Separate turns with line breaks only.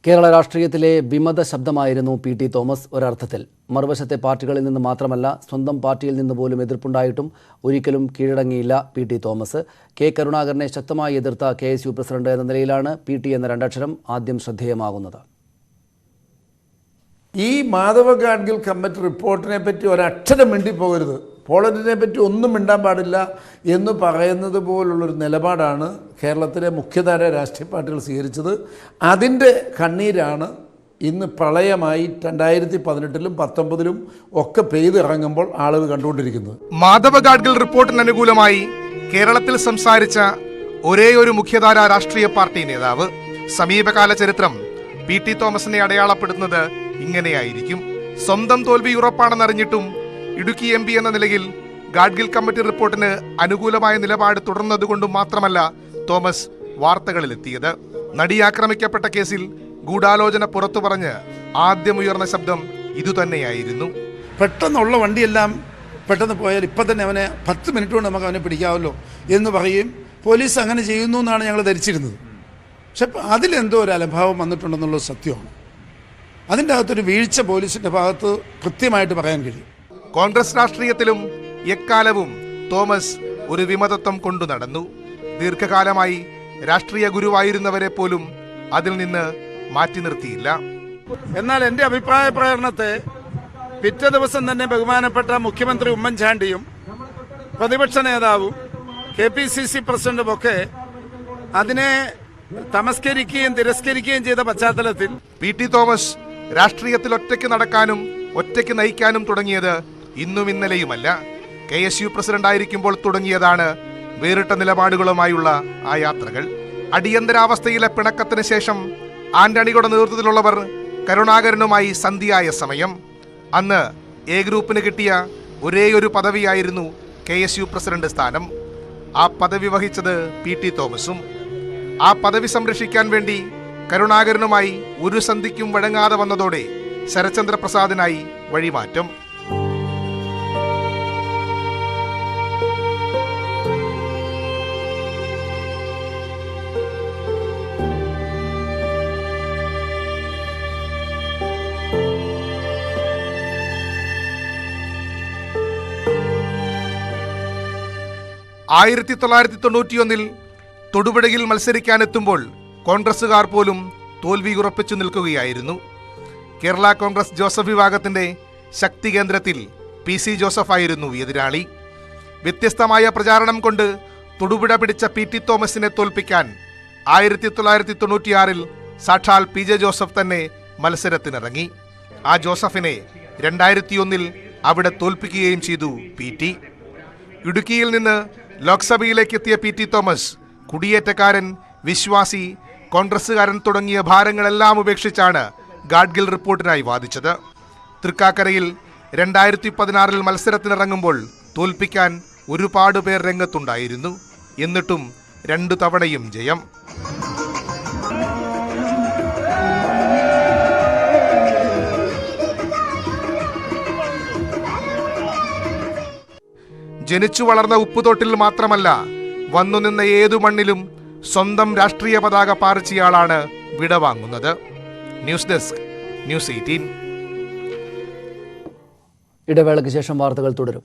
കേരള രാഷ്ട്രീയത്തിലെ വിമത ശബ്ദമായിരുന്നു P T Thomas. ഒരർത്ഥത്തിൽ മറുവശത്തെ പാർട്ടികളിൽ നിന്ന് മാത്രമല്ല, സ്വന്തം പാർട്ടിയിൽ നിന്ന് പോലും എതിർപ്പുണ്ടായിട്ടും ഒരിക്കലും കീഴടങ്ങിയില്ല പി ടി തോമസ്. കെ കരുണാകരനെ ശക്തമായി എതിർത്ത KSU പ്രസിഡന്റ് എന്ന നിലയിലാണ് പി ടി എന്ന രണ്ടക്ഷരം ആദ്യം ശ്രദ്ധേയമാകുന്നത്.
ഈ മാധവ ഗാഡ്ഗിൽ കമ്മിറ്റി റിപ്പോർട്ടിനെ പറ്റി ഒരക്ഷരം മിണ്ടിപ്പോകരുത്, പോളണ്ടിനെ പറ്റി ഒന്നും മിണ്ടാൻ പാടില്ല എന്ന് പറയുന്നത് പോലുള്ളൊരു നിലപാടാണ് കേരളത്തിലെ മുഖ്യധാര രാഷ്ട്രീയ പാർട്ടികൾ സ്വീകരിച്ചത്. അതിൻ്റെ കണ്ണീരാണ് ഇന്ന് പ്രളയമായി 2018-ലും 2019-ലും ഒക്കെ പെയ്തിറങ്ങുമ്പോൾ ആളുകൾ കണ്ടുകൊണ്ടിരിക്കുന്നത്.
മാധവ ഗാഡ്ഗിൽ റിപ്പോർട്ടിന് അനുകൂലമായി കേരളത്തിൽ സംസാരിച്ച ഒരേയൊരു മുഖ്യധാര രാഷ്ട്രീയ പാർട്ടി നേതാവ്. സമീപകാല ചരിത്രം പി ടി തോമസിനെ അടയാളപ്പെടുത്തുന്നത് ഇങ്ങനെയായിരിക്കും. സ്വന്തം തോൽവി ഉറപ്പാണെന്നറിഞ്ഞിട്ടും ഇടുക്കി MP എന്ന നിലയിൽ ഗാഡ്ഗിൽ കമ്മിറ്റി റിപ്പോർട്ടിന് അനുകൂലമായ നിലപാട് തുടർന്നതുകൊണ്ടും മാത്രമല്ല തോമസ് വാർത്തകളിലെത്തിയത്. നടി ആക്രമിക്കപ്പെട്ട കേസിൽ ഗൂഢാലോചന പുറത്തു പറഞ്ഞ് ആദ്യമുയർന്ന ശബ്ദം ഇതുതന്നെയായിരുന്നു.
പെട്ടെന്നുള്ള വണ്ടിയെല്ലാം പെട്ടെന്ന് പോയാൽ ഇപ്പം തന്നെ അവനെ 10 മിനിറ്റ് കൊണ്ട് നമുക്ക് അവനെ പിടിക്കാമല്ലോ എന്ന് പറയും. പോലീസ് അങ്ങനെ ചെയ്യുന്നു എന്നാണ് ഞങ്ങൾ ധരിച്ചിരുന്നത്. പക്ഷെ അതിലെന്തോ ഒരു അലംഭാവം വന്നിട്ടുണ്ടെന്നുള്ളത് സത്യമാണ്. അതിൻ്റെ അകത്തൊരു വീഴ്ച പോലീസിൻ്റെ ഭാഗത്ത് കൃത്യമായിട്ട് പറയാൻ കഴിയും.
കോൺഗ്രസ് രാഷ്ട്രീയത്തിലും എക്കാലവും തോമസ് ഒരു വിമതത്വം കൊണ്ടു നടന്നു. ദീർഘകാലമായി രാഷ്ട്രീയ ഗുരുവായിരുന്നവരെ പോലും അതിൽ നിന്ന് മാറ്റി നിർത്തിയില്ല.
എന്നാൽ എൻ്റെ അഭിപ്രായ പ്രകടനത്തെ പിറ്റേ ദിവസം തന്നെ ബഹുമാനപ്പെട്ട മുഖ്യമന്ത്രി ഉമ്മൻചാണ്ടിയും പ്രതിപക്ഷ നേതാവും KPCC പ്രസിഡന്റും ഒക്കെ അതിനെ തമസ്കരിക്കുകയും തിരസ്കരിക്കുകയും ചെയ്ത പശ്ചാത്തലത്തിൽ
പി ടി തോമസ് രാഷ്ട്രീയത്തിൽ ഒറ്റയ്ക്ക് നടക്കാനും ഒറ്റയ്ക്ക് നയിക്കാനും തുടങ്ങിയത് ഇന്നും ഇന്നലെയുമല്ല. KSU പ്രസിഡന്റായിരിക്കുമ്പോൾ തുടങ്ങിയതാണ് വേറിട്ട നിലപാടുകളുമായുള്ള ആ യാത്രകൾ. അടിയന്തരാവസ്ഥയിലെ പിണക്കത്തിന് ശേഷം ആന്റണിയുടെ നേതൃത്വത്തിലുള്ളവർ കരുണാകരനുമായി സന്ധിയായ സമയം, അന്ന് A ഗ്രൂപ്പിന് കിട്ടിയ ഒരേയൊരു പദവിയായിരുന്നു KSU പ്രസിഡന്റ് സ്ഥാനം. ആ പദവി വഹിച്ചത് പി ടി തോമസും. ആ പദവി സംരക്ഷിക്കാൻ വേണ്ടി കരുണാകരനുമായി ഒരു സന്ധിക്കും വഴങ്ങാതെ വന്നതോടെ ശരത്ചന്ദ്ര പ്രസാദിനായി വഴിമാറ്റം. ആയിരത്തി 1991 തൊടുപുഴയിൽ മത്സരിക്കാനെത്തുമ്പോൾ കോൺഗ്രസുകാർ പോലും തോൽവി ഉറപ്പിച്ചു നിൽക്കുകയായിരുന്നു. കേരള കോൺഗ്രസ് ജോസഫ് വിഭാഗത്തിന്റെ ശക്തി കേന്ദ്രത്തിൽ PC ജോസഫായിരുന്നു എതിരാളി. വ്യത്യസ്തമായ പ്രചാരണം കൊണ്ട് തൊടുപുഴ പിടിച്ച പി ടി തോമസിനെ തോൽപ്പിക്കാൻ 1996 സാക്ഷാൽ PJ ജോസഫ് തന്നെ മത്സരത്തിനിറങ്ങി. ആ ജോസഫിനെ 2001 അവിടെ തോൽപ്പിക്കുകയും ചെയ്തു PT. ഇടുക്കിയിൽ നിന്ന് ലോക്സഭയിലേക്ക് എത്തിയ പി ടി തോമസ് കുടിയേറ്റക്കാരൻ, വിശ്വാസി, കോൺഗ്രസുകാരൻ തുടങ്ങിയ ഭാരങ്ങളെല്ലാം ഉപേക്ഷിച്ചാണ് ഗാഡ്ഗിൽ റിപ്പോർട്ടിനായി വാദിച്ചത്. തൃക്കാക്കരയിൽ 2016 മത്സരത്തിനിറങ്ങുമ്പോൾ തോൽപ്പിക്കാൻ ഒരുപാട് പേർ രംഗത്തുണ്ടായിരുന്നു. എന്നിട്ടും 2 തവണയും ജയം. ജനിച്ചു വളർന്ന ഉപ്പുതൊട്ടിൽ മാത്രമല്ല, വന്നു നിന്ന ഏതു മണ്ണിലും സ്വന്തം രാഷ്ട്രീയ പതാക പാറിച്ചയാളാണ് വിടവാങ്ങുന്നത്. News desk, News 18.
ഇടവേളയ്ക്ക് ശേഷം വാർത്തകൾ തുടരും.